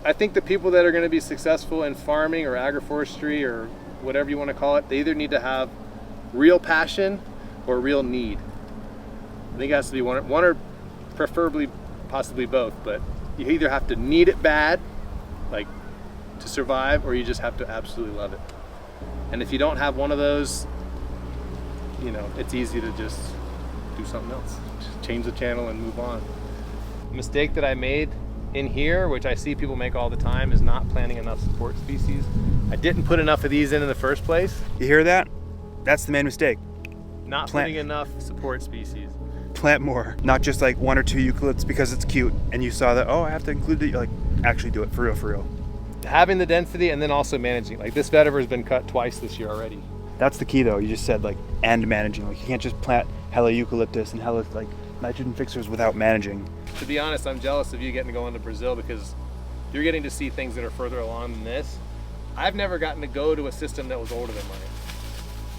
I think the people that are going to be successful in farming or agroforestry or whatever you want to call it, they either need to have real passion or real need. I think it has to be one or preferably possibly both, but you either have to need it bad, like to survive, or you just have to absolutely love it. And if you don't have one of those, you know, it's easy to just do something else. Just change the channel and move on. The mistake that I made in here, which I see people make all the time, is not planting enough support species. I didn't put enough of these in the first place. You hear that? That's the main mistake. Not putting enough support species. Plant more, not just like 1 or 2 eucalypts because it's cute and you saw that, oh, I have to include it. Like, actually do it for real. Having the density and then also managing. Like, this vetiver has been cut twice this year already. That's the key though. You just said like, and managing. Like, you can't just plant hella eucalyptus and hella like nitrogen fixers without managing. To be honest, I'm jealous of you getting to go into Brazil because you're getting to see things that are further along than this. I've never gotten to go to a system that was older than mine,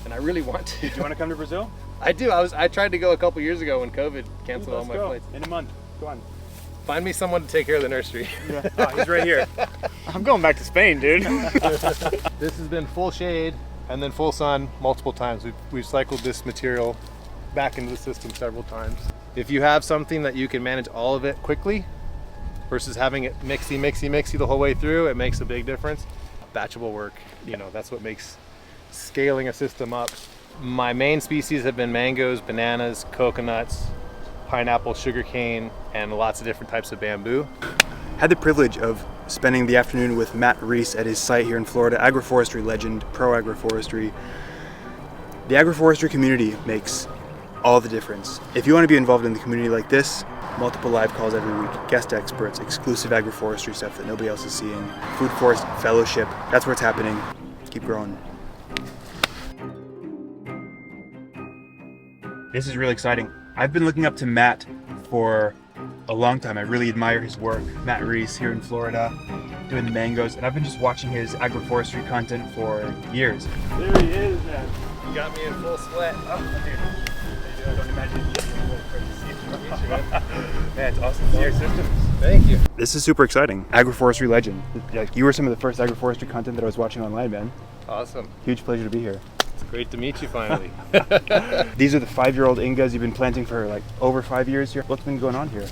and I really want to. Do you want to come to Brazil? I do. I tried to go a couple years ago when COVID canceled all my flights. In a month. Go on. Find me someone to take care of the nursery. Yeah. Oh, he's right here. I'm going back to Spain, dude. This has been full shade and then full sun multiple times. We've cycled this material back into the system several times. If you have something that you can manage all of it quickly versus having it mixy the whole way through, it makes a big difference. Batchable work, you know, that's what makes scaling a system up. My main species have been mangoes, bananas, coconuts, pineapple, sugarcane, and lots of different types of bamboo. Had the privilege of spending the afternoon with Matt Reese at his site here in Florida, agroforestry legend, pro agroforestry. The agroforestry community makes all the difference. If you want to be involved in the community like this, multiple live calls every week, guest experts, exclusive agroforestry stuff that nobody else is seeing, food forest fellowship, that's where it's happening. Keep growing. This is really exciting. I've been looking up to Matt for a long time. I really admire his work. Matt Reese here in Florida, doing the mangoes, and I've been just watching his agroforestry content for years. There he is, man. You got me in full sweat. Oh, dude. I don't imagine you getting really crazy. Man, it's awesome to see your systems. Thank you. This is super exciting. Agroforestry legend. Like, you were some of the first agroforestry content that I was watching online, man. Awesome. Huge pleasure to be here. It's great to meet you finally. These are the 5-year-old Ingas you've been planting for like over 5 years here. What's been going on here?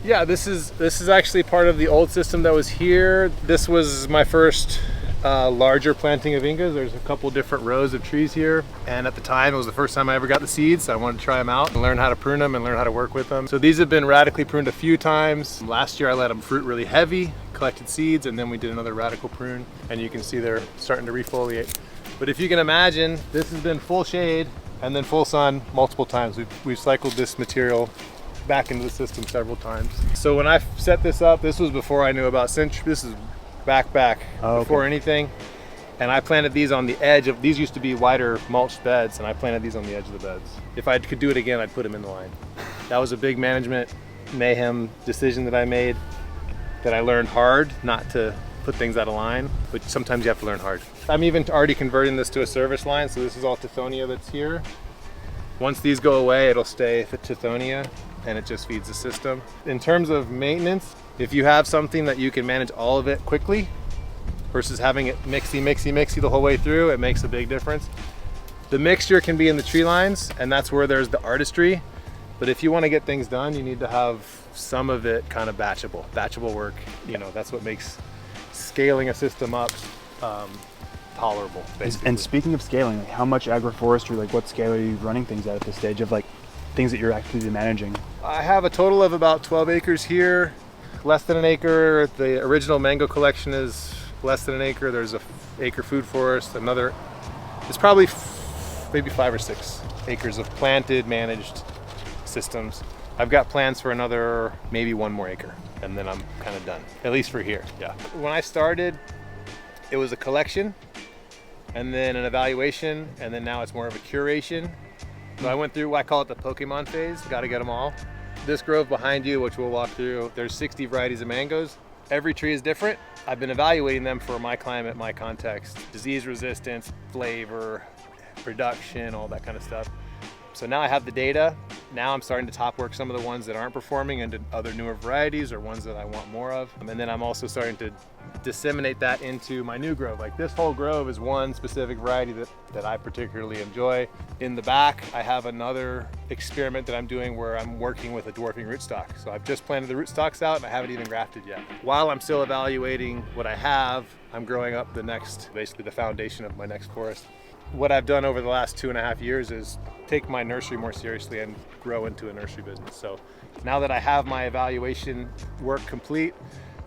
Yeah, this is actually part of the old system that was here. This was my first larger planting of Ingas. There's a couple different rows of trees here, and at the time it was the first time I ever got the seeds, so I wanted to try them out and learn how to prune them and learn how to work with them. So these have been radically pruned a few times. Last year I let them fruit really heavy, collected seeds, and then we did another radical prune, and you can see they're starting to refoliate. But if you can imagine, this has been full shade and then full sun multiple times. We've cycled this material back into the system several times. So when I set this up, this was before I knew about Syntropic. This is back before anything. And I planted these on the edge of, these used to be wider mulched beds, and I planted these on the edge of the beds. If I could do it again, I'd put them in the line. That was a big management mayhem decision that I made, that I learned hard not to put things out of line, but sometimes you have to learn hard. I'm even already converting this to a service line, so this is all Tithonia that's here. Once these go away, it'll stay Tithonia, and it just feeds the system. In terms of maintenance, if you have something that you can manage all of it quickly versus having it mixy the whole way through, it makes a big difference. The mixture can be in the tree lines, and that's where there's the artistry. But if you want to get things done, you need to have some of it kind of batchable work. You know, that's what makes scaling a system up tolerable, basically. And speaking of scaling, like, how much agroforestry, like what scale are you running things at this stage of like things that you're actively managing? I have a total of about 12 acres here, less than an acre. The original mango collection is less than an acre. There's a acre food forest, another, it's probably maybe 5 or 6 acres of planted, managed systems. I've got plans for another, maybe 1 more acre, and then I'm kind of done, at least for here, yeah. When I started, it was a collection, and then an evaluation, and then now it's more of a curation. So I went through, I call it the Pokemon phase, gotta get them all. This grove behind you, which we'll walk through, there's 60 varieties of mangoes. Every tree is different. I've been evaluating them for my climate, my context, disease resistance, flavor, production, all that kind of stuff. So now I have the data. Now I'm starting to top work some of the ones that aren't performing into other newer varieties or ones that I want more of. And then I'm also starting to disseminate that into my new grove. Like this whole grove is one specific variety that I particularly enjoy. In the back, I have another experiment that I'm doing where I'm working with a dwarfing rootstock. So I've just planted the rootstocks out and I haven't even grafted yet. While I'm still evaluating what I have, I'm growing up the next, basically the foundation of my next forest. What I've done over the last 2.5 years is take my nursery more seriously and grow into a nursery business. So now that I have my evaluation work complete,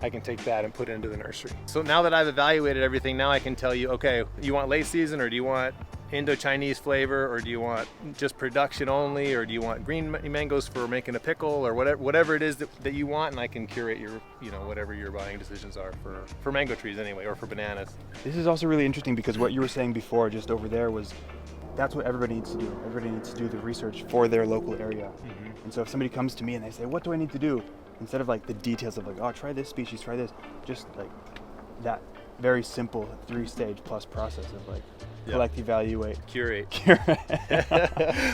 I can take that and put it into the nursery. So now that I've evaluated everything, now I can tell you, okay, you want late season, or do you want Indo-Chinese flavor, or do you want just production only, or do you want green mangoes for making a pickle, or whatever it is that you want, and I can curate your, whatever your buying decisions are for mango trees anyway, or for bananas. This is also really interesting because what you were saying before, just over there, was that's what everybody needs to do. Everybody needs to do the research for their local area. Mm-hmm. And so if somebody comes to me and they say, what do I need to do? Instead of like the details of like, oh, try this species, try this, just like that very simple 3-stage plus process of like collect, evaluate, curate.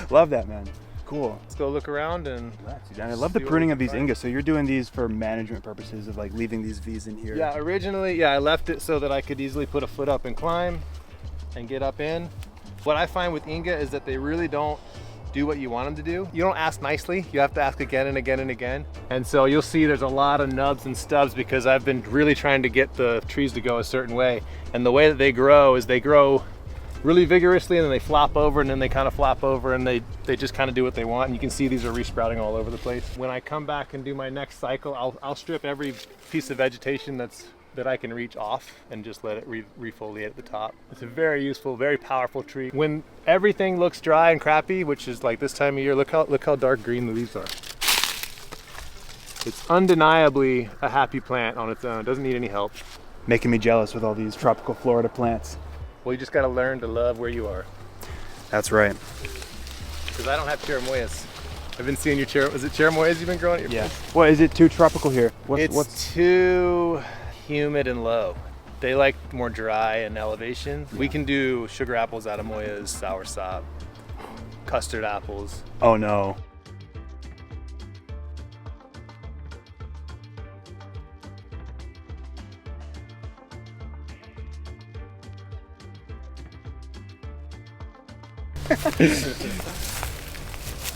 Love that, man. Cool. Let's go look around and I love the pruning of these ingas. So you're doing these for management purposes of like leaving these V's in here. Yeah, originally, I left it so that I could easily put a foot up and climb and get up in. What I find with Inga is that they really don't do what you want them to do. You don't ask nicely, you have to ask again and again and again. And so you'll see there's a lot of nubs and stubs because I've been really trying to get the trees to go a certain way. And the way that they grow is they grow really vigorously and then they flop over and then they kind of flop over and they just kind of do what they want. And you can see these are resprouting all over the place. When I come back and do my next cycle, I'll strip every piece of vegetation that I can reach off and just let it refoliate at the top. It's a very useful, very powerful tree. When everything looks dry and crappy, which is like this time of year, look how dark green the leaves are. It's undeniably a happy plant on its own. It doesn't need any help. Making me jealous with all these tropical Florida plants. Well, you just gotta learn to love where you are. That's right. Because I don't have cherimoyas. I've been seeing your was it cherimoyas you've been growing at your place? What, is it too tropical here? What's too humid and low. They like more dry and elevation. Yeah. We can do sugar apples out of moyas, sour sop, custard apples. Oh no.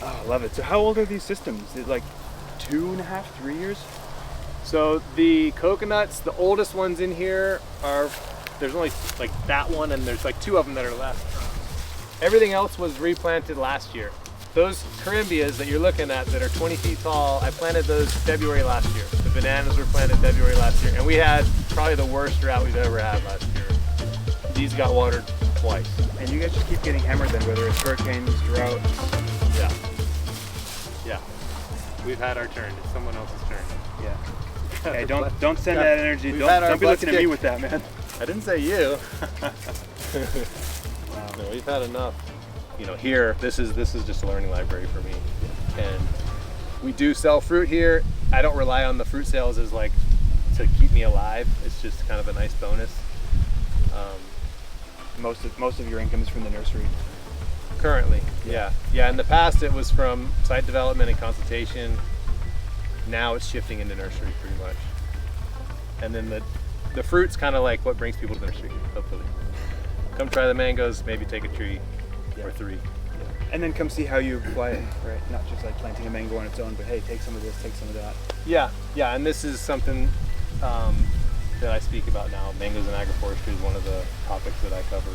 Oh, I love it. So how old are these systems? Is it like 2.5, 3 years? So the coconuts, the oldest ones in here there's only like that one and there's like 2 of them that are left. Everything else was replanted last year. Those corimbias that you're looking at that are 20 feet tall, I planted those February last year. The bananas were planted February last year, and we had probably the worst drought we've ever had last year. These got watered twice. And you guys just keep getting hammered then, whether it's hurricanes, drought. Yeah. We've had our turn. It's someone else's turn. Yeah. Hey, don't send that energy. Don't be looking at me with that, man. I didn't say you. Wow. No, we've had enough. Here, this is just a learning library for me. And we do sell fruit here. I don't rely on the fruit sales as like to keep me alive. It's just kind of a nice bonus. Most of your income is from the nursery. Currently, yeah. In the past, it was from site development and consultation. Now it's shifting into nursery pretty much. And then the fruit's kind of like what brings people to the nursery, hopefully. Come try the mangoes, maybe take a tree or 3. Yeah. And then come see how you apply it, right? Not just like planting a mango on its own, but hey, take some of this, take some of that. Yeah, and this is something that I speak about now. Mangoes and agroforestry is one of the topics that I cover.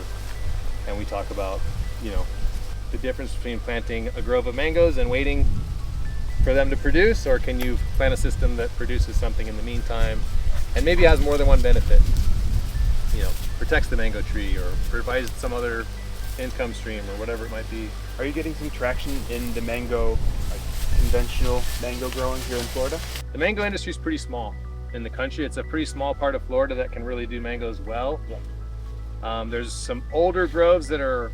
And we talk about, the difference between planting a grove of mangoes and waiting for them to produce, or can you plant a system that produces something in the meantime and maybe has more than one benefit? Protects the mango tree or provides some other income stream or whatever it might be. Are you getting some traction in the mango, like conventional mango growing here in Florida? The mango industry is pretty small in the country. It's a pretty small part of Florida that can really do mangoes well. Yeah. There's some older groves that are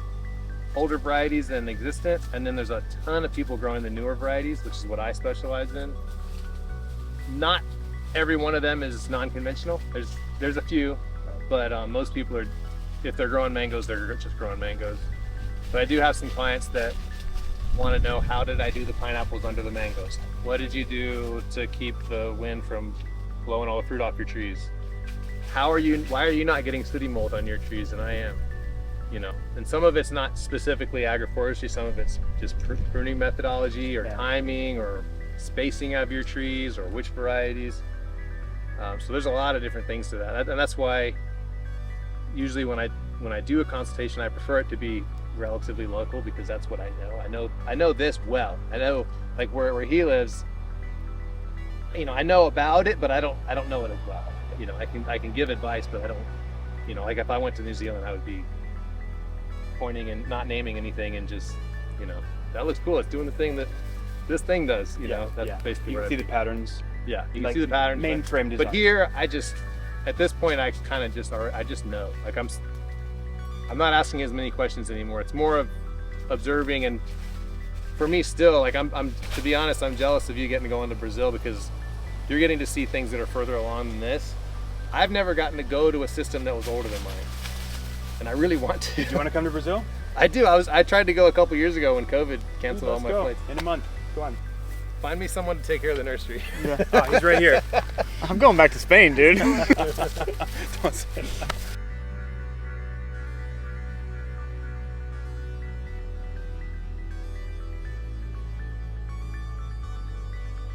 older varieties and existent, and then there's a ton of people growing the newer varieties, which is what I specialize in. Not every one of them is non-conventional. There's a few, but most people are, if they're growing mangoes, they're just growing mangoes. But I do have some clients that want to know, how did I do the pineapples under the mangoes? What did you do to keep the wind from blowing all the fruit off your trees? Why are you not getting sooty mold on your trees and I am? You know, and some of it's not specifically agroforestry, some of it's just pruning methodology or timing or spacing of your trees or which varieties. So there's a lot of different things to that, and that's why usually when I do a consultation, I prefer it to be relatively local, because that's what I know. I know this well. I know, like, where he lives. You know, I know about it, but I don't know it as well. You know, I can give advice, but I don't. You know, like if I went to New Zealand, I would be pointing and not naming anything and just, you know, that looks cool. It's doing the thing that this thing does. You know, that's basically you what can see the patterns. Yeah, you like can see the patterns. Mainframe design. But here, at this point, I kind of just know. Like I'm not asking as many questions anymore. It's more of observing, and for me still, like I'm to be honest, I'm jealous of you getting to go into Brazil, because you're getting to see things that are further along than this. I've never gotten to go to a system that was older than mine, and I really want to. Do you want to come to Brazil? I do. I tried to go a couple years ago when COVID canceled all my flights. In a month. Go on. Find me someone to take care of the nursery. Yeah. Oh, he's right here. I'm going back to Spain, dude. Don't say that.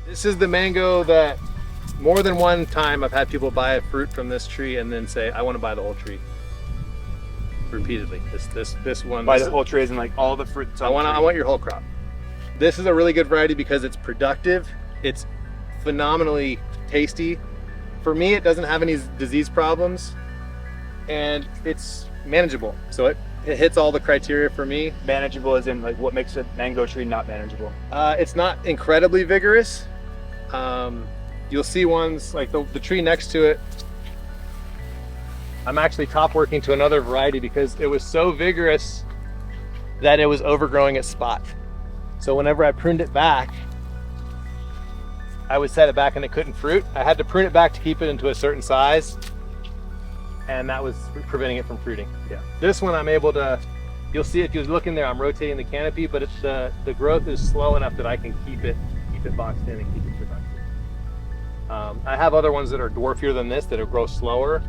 This is the mango that more than one time I've had people buy a fruit from this tree and then say, I want to buy the whole tree. Repeatedly. This one. Buy the whole tree, and like all the fruits. I want your whole crop. This is a really good variety because it's productive. It's phenomenally tasty. For me, it doesn't have any disease problems, and it's manageable. So it hits all the criteria for me. Manageable as in, like, what makes a mango tree not manageable? It's not incredibly vigorous. You'll see ones like the tree next to it. I'm actually top working to another variety because it was so vigorous that it was overgrowing its spot. So whenever I pruned it back, I would set it back and it couldn't fruit. I had to prune it back to keep it into a certain size, and that was preventing it from fruiting. Yeah. This one I'm able to, you'll see if you look in there, I'm rotating the canopy, but it's the growth is slow enough that I can keep it boxed in and keep it productive. I have other ones that are dwarfier than this that will grow slower,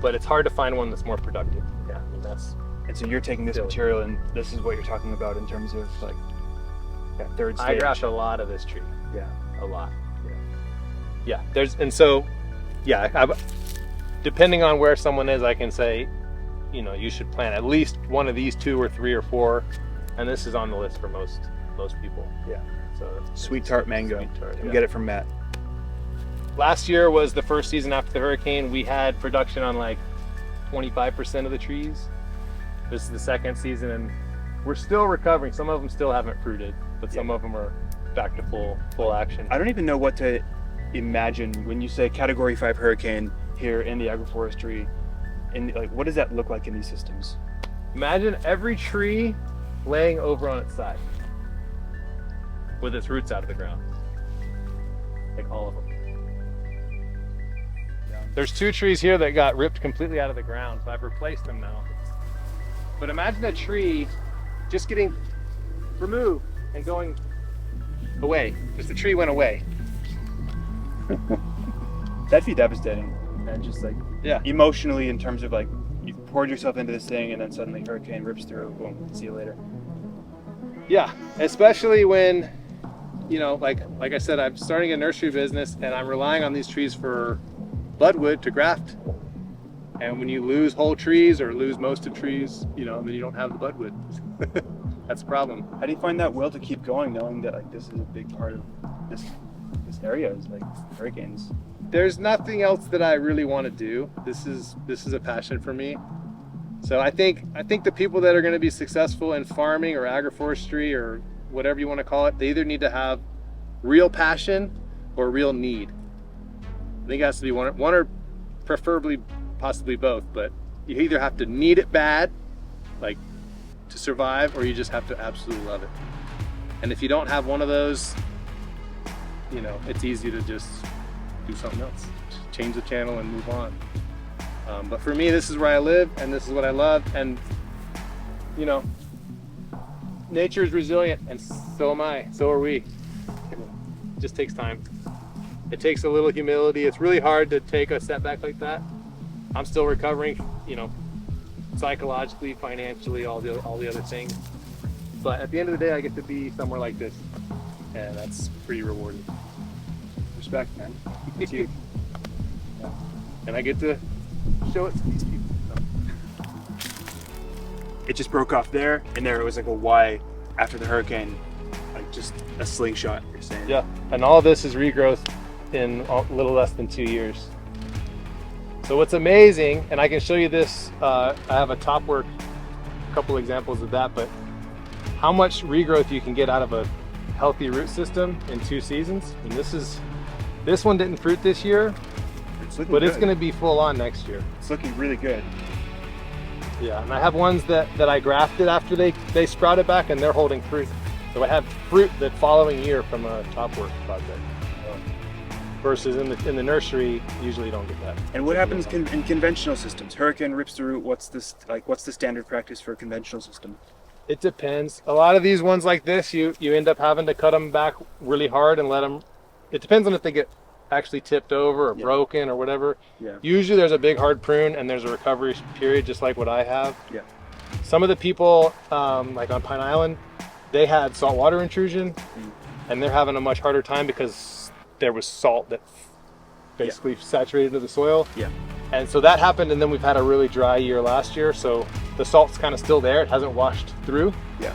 but it's hard to find one that's more productive. Yeah, and that's. And so you're taking this material, and this is what you're talking about in terms of like that third stage. I grafted a lot of this tree. Yeah, a lot. Yeah. Depending on where someone is, I can say, you know, you should plant at least one of these 2 or 3 or 4, and this is on the list for most people. Yeah. So sweet tart mango. Sweet tart, You get it from Matt. Last year was the first season after the hurricane. We had production on like 25% of the trees. This is the second season, and we're still recovering. Some of them still haven't fruited, but some of them are back to full action. I don't even know what to imagine when you say Category 5 hurricane here in the agroforestry. And like, what does that look like in these systems? Imagine every tree laying over on its side with its roots out of the ground, like all of them. There's 2 trees here that got ripped completely out of the ground, so I've replaced them now. But imagine a tree just getting removed and going away. Just the tree went away. That'd be devastating. And just like, emotionally, in terms of like, you've poured yourself into this thing and then suddenly hurricane rips through, boom, see you later. Yeah, especially when, you know, like I said, I'm starting a nursery business and I'm relying on these trees for budwood to graft. And when you lose whole trees or lose most of trees, you know, then you don't have the budwood. That's a problem. How do you find that will to keep going, knowing that like this is a big part of this area is like hurricanes? There's nothing else that I really want to do. This is a passion for me. So I think the people that are going to be successful in farming or agroforestry or whatever you want to call it, they either need to have real passion or real need. I think it has to be one or preferably possibly both, but you either have to need it bad, like to survive, or you just have to absolutely love it. And if you don't have one of those, you know, it's easy to just do something else, change the channel and move on. But for me, this is where I live and this is what I love. And you know, nature is resilient, and so am I. So are we. It just takes time. It takes a little humility. It's really hard to take a setback like that. I'm still recovering, you know, psychologically, financially, all the other things. But at the end of the day, I get to be somewhere like this, and that's pretty rewarding. Respect, man. It's huge. Yeah. And I get to show it to these people. It just broke off there, and there it was like a Y after the hurricane, like just a slingshot, you're saying. Yeah, and all of this is regrowth in a little less than 2 years. So what's amazing, and I can show you this, I have a top work, a couple examples of that, but how much regrowth you can get out of a healthy root system in 2 seasons. And this one didn't fruit this year, but it's going to be full on next year. It's looking really good. Yeah, and I have ones that I grafted after they sprouted back, and they're holding fruit. So I have fruit the following year from a top work project. Versus in the nursery, usually you don't get that. And what happens in conventional systems? Hurricane rips the root. What's the standard practice for a conventional system? It depends. A lot of these ones like this, you end up having to cut them back really hard and let them. It depends on if they get actually tipped over or broken or whatever. Yeah. Usually there's a big hard prune and there's a recovery period, just like what I have. Yeah. Some of the people, like on Pine Island, they had saltwater intrusion, and they're having a much harder time because there was salt that basically saturated into the soil. Yeah. And so that happened, and then we've had a really dry year last year, so the salt's kind of still there. It hasn't washed through. Yeah.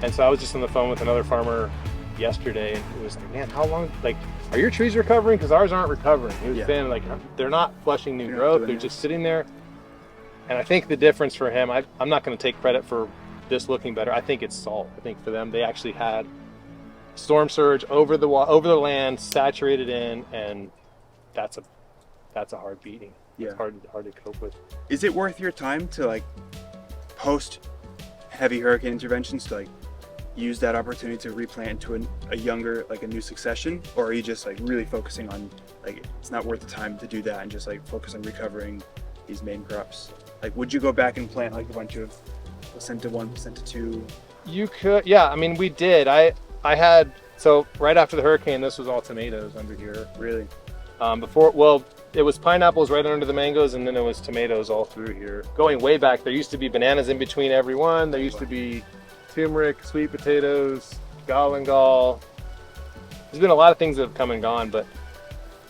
And so I was just on the phone with another farmer yesterday, and it was like, man, how long, like, are your trees recovering? Because ours aren't recovering. He was saying, like, they're not flushing new growth. They're just sitting there. And I think the difference for him, I'm not going to take credit for this looking better. I think it's salt. I think for them, they actually had storm surge over the land, saturated in, and that's a hard beating. Yeah. It's hard to cope with. Is it worth your time to, like, post heavy hurricane interventions to, like, use that opportunity to replant into a younger, like a new succession, or are you just like really focusing on, like, it's not worth the time to do that and just like focus on recovering these main crops? Like, would you go back and plant like a bunch of placenta 1, placenta 2? You could, yeah. I mean, we did. I had, so right after the hurricane, this was all tomatoes under here. Really? Well, it was pineapples right under the mangoes, and then it was tomatoes all through here. Going way back, there used to be bananas in between every one. There used to be turmeric, sweet potatoes, galangal. There's been a lot of things that have come and gone, but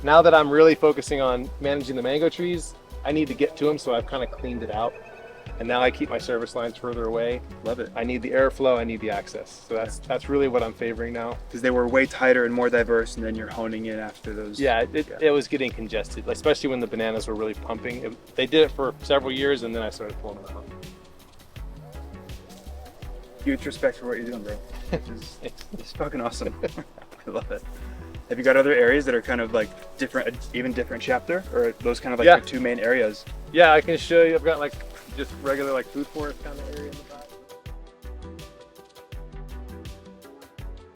now that I'm really focusing on managing the mango trees, I need to get to them, so I've kind of cleaned it out. And now I keep my service lines further away. Love it. I need the airflow, I need the access. So that's really what I'm favoring now. Because they were way tighter and more diverse, and then you're honing in after those. Yeah, it was getting congested, especially when the bananas were really pumping. They did it for several years, and then I started pulling them out. Huge respect for what you're doing, bro. It's fucking awesome. I love it. Have you got other areas that are kind of like different, even different chapter, or are those kind of like your 2 main areas? Yeah, I can show you. I've got like just regular like food forest kind of area in the back.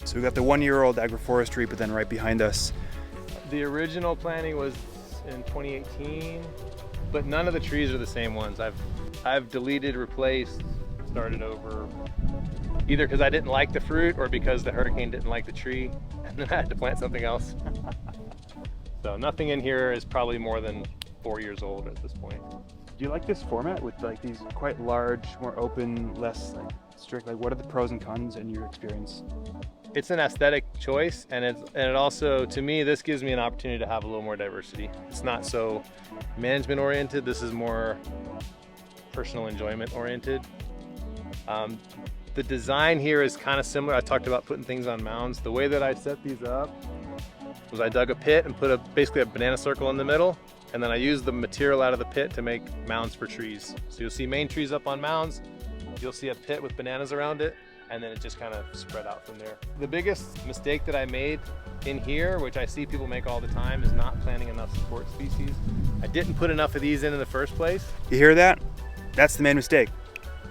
So we got the 1-year-old agroforestry, but then right behind us, the original planting was in 2018, but none of the trees are the same ones. I've deleted, replaced, started over, either because I didn't like the fruit or because the hurricane didn't like the tree, and then I had to plant something else. So nothing in here is probably more than 4 years old at this point. do you like this format with like these quite large, more open, less like strict? Like, what are the pros and cons in your experience? It's an aesthetic choice, and it also, to me, this gives me an opportunity to have a little more diversity. It's not so management oriented. This is more personal enjoyment oriented. The design here is kind of similar. I talked about putting things on mounds. The way that I set these up was I dug a pit and put basically a banana circle in the middle, and then I used the material out of the pit to make mounds for trees. So you'll see main trees up on mounds, you'll see a pit with bananas around it, and then it just kind of spread out from there. The biggest mistake that I made in here, which I see people make all the time, is not planting enough support species. I didn't put enough of these in the first place. You hear that? That's the main mistake.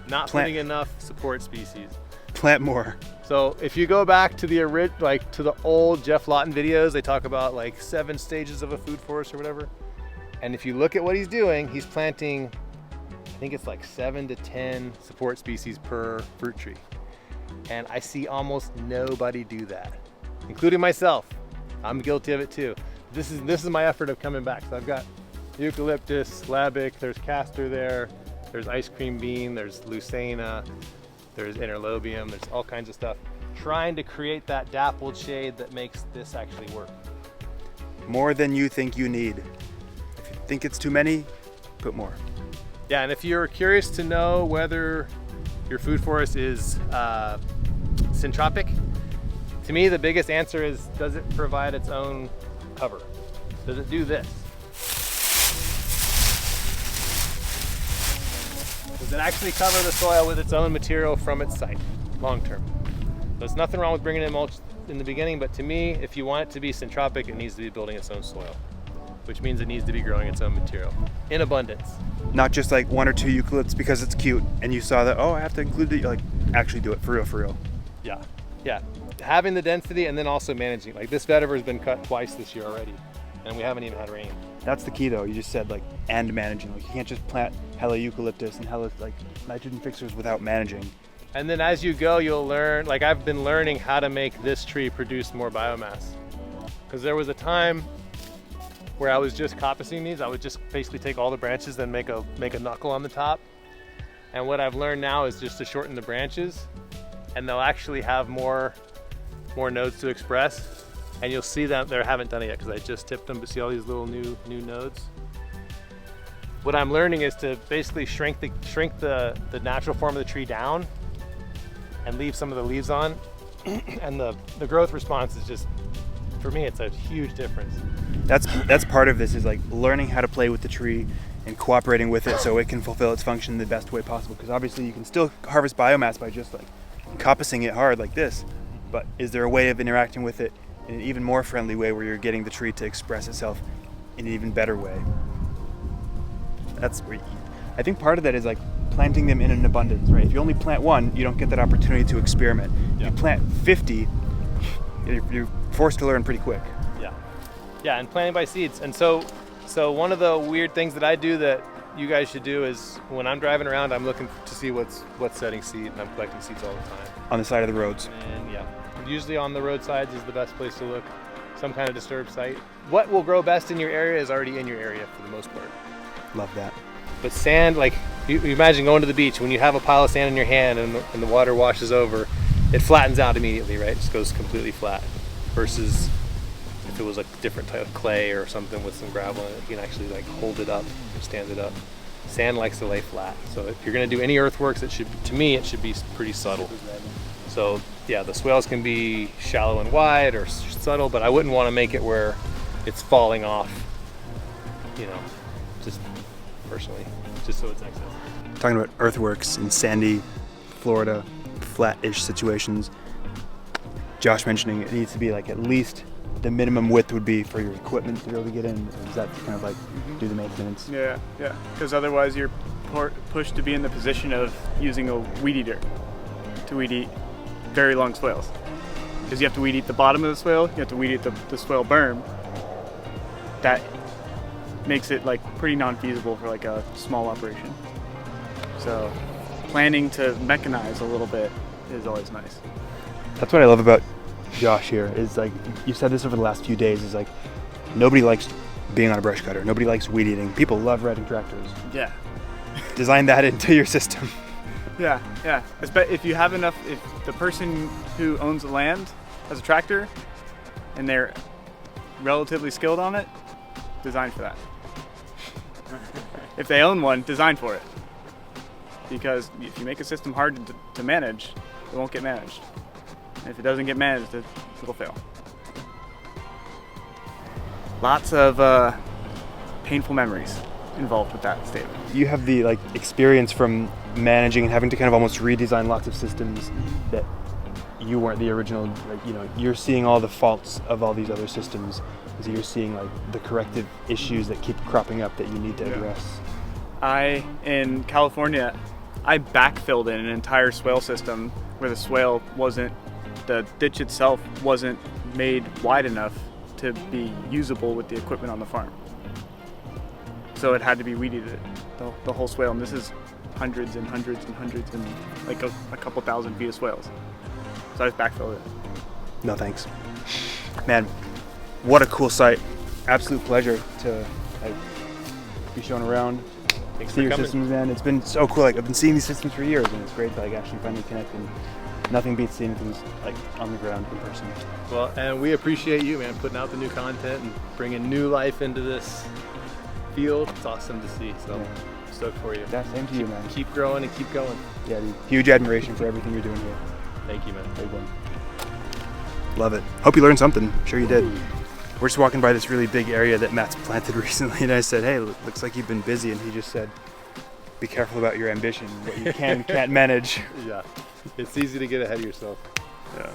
Not putting enough support species. Plant more. So if you go back to the old Jeff Lawton videos, they talk about like 7 stages of a food forest or whatever. And if you look at what he's doing, he's planting, I think it's like 7 to 10 support species per fruit tree. And I see almost nobody do that, including myself. I'm guilty of it too. This is my effort of coming back. So I've got eucalyptus, labic, there's castor there's ice cream bean, there's lucena, there's interlobium, there's all kinds of stuff. Trying to create that dappled shade that makes this actually work. More than you think you need. If you think it's too many, put more. Yeah, and if you're curious to know whether your food forest is syntropic, to me the biggest answer is, does it provide its own cover? Does it do this? Does it actually cover the soil with its own material from its site, long term? There's nothing wrong with bringing in mulch in the beginning, but to me, if you want it to be syntropic, it needs to be building its own soil, which means it needs to be growing its own material in abundance. Not just like 1 or 2 eucalypts because it's cute and you saw that, oh, I have to include it, like actually do it for real, for real. Yeah, yeah. Having the density and then also managing. Like this vetiver has been cut twice this year already, and we haven't even had rain. That's the key though, you just said like, and managing. Like you can't just plant hella eucalyptus and hella like nitrogen fixers without managing. And then as you go, you'll learn, like I've been learning how to make this tree produce more biomass. Because there was a time where I was just coppicing these. I would just basically take all the branches and make a knuckle on the top. And what I've learned now is just to shorten the branches, and they'll actually have more nodes to express. And you'll see that they haven't done it yet because I just tipped them, but see all these little new nodes? What I'm learning is to basically shrink the natural form of the tree down and leave some of the leaves on. And the growth response is just, for me, it's a huge difference. That's part of this, is like learning how to play with the tree and cooperating with it so it can fulfill its function the best way possible. Because obviously you can still harvest biomass by just like coppicing it hard like this, but is there a way of interacting with it in an even more friendly way where you're getting the tree to express itself in an even better way? That's where I think part of that is like planting them in an abundance, right? If you only plant 1, you don't get that opportunity to experiment. Yeah. You plant 50, you're forced to learn pretty quick. Yeah, and planting by seeds. And so one of the weird things that I do that you guys should do is when I'm driving around, I'm looking to see what's setting seed, and I'm collecting seeds all the time. On the side of the roads. And yeah, usually on the roadsides is the best place to look. Some kind of disturbed site. What will grow best in your area is already in your area for the most part. Love that. But sand, like you imagine going to the beach, when you have a pile of sand in your hand and the water washes over, it flattens out immediately, right? It just goes completely flat. Versus if it was a different type of clay or something with some gravel in it, you can actually like hold it up or stand it up. Sand likes to lay flat. So if you're gonna do any earthworks, it should be pretty subtle. So yeah, the swales can be shallow and wide or subtle, but I wouldn't want to make it where it's falling off, just personally, just so it's excess. Talking about earthworks in sandy Florida, flat-ish situations, Josh mentioning it needs to be like at least the minimum width would be for your equipment to be able to get in. Is that kind of like do the maintenance? Yeah, because otherwise you're pushed to be in the position of using a weed eater to weed eat very long swales. Because you have to weed eat the bottom of the swale, you have to weed eat the swale berm. That makes it like pretty non-feasible for like a small operation. So planning to mechanize a little bit is always nice. That's what I love about Josh here, is like, you said this over the last few days, is like, nobody likes being on a brush cutter. Nobody likes weed eating. People love riding tractors. Yeah. Design that into your system. Yeah. If you have enough, if the person who owns the land has a tractor and they're relatively skilled on it, design for that. If they own one, design for it. Because if you make a system hard to manage, it won't get managed. And if it doesn't get managed, it'll fail. Lots of painful memories involved with that statement. You have the like experience from managing and having to kind of almost redesign lots of systems that you weren't the original, like, you're seeing all the faults of all these other systems. So you're seeing like the corrective issues that keep cropping up that you need to address. In California, I backfilled in an entire swale system where the ditch itself wasn't made wide enough to be usable with the equipment on the farm. So it had to be weeded, the whole swale, and this is hundreds and hundreds and hundreds and like a couple thousand feet of swales. So I just backfilled it. No thanks. Man, what a cool site. Absolute pleasure to like, be shown around. Thanks See for your coming. systems, man. It's been so cool. Like I've been seeing these systems for years, and it's great to like actually finally connect. And nothing beats seeing things like on the ground in person. Well, and we appreciate you, man, putting out the new content and bringing new life into this field. It's awesome to see. So Yeah. stoked for you. Yeah, same to you, man. Keep growing and keep going. Yeah, dude. Huge admiration for everything you're doing here. Thank you, man. Big one. Love it. Hope you learned something. I'm sure you did. We're just walking by this really big area that Matt's planted recently, and I said, "Hey, looks like you've been busy," and he just said, "Be careful about your ambition, what you can and can't manage." Yeah, it's easy to get ahead of yourself. Yeah.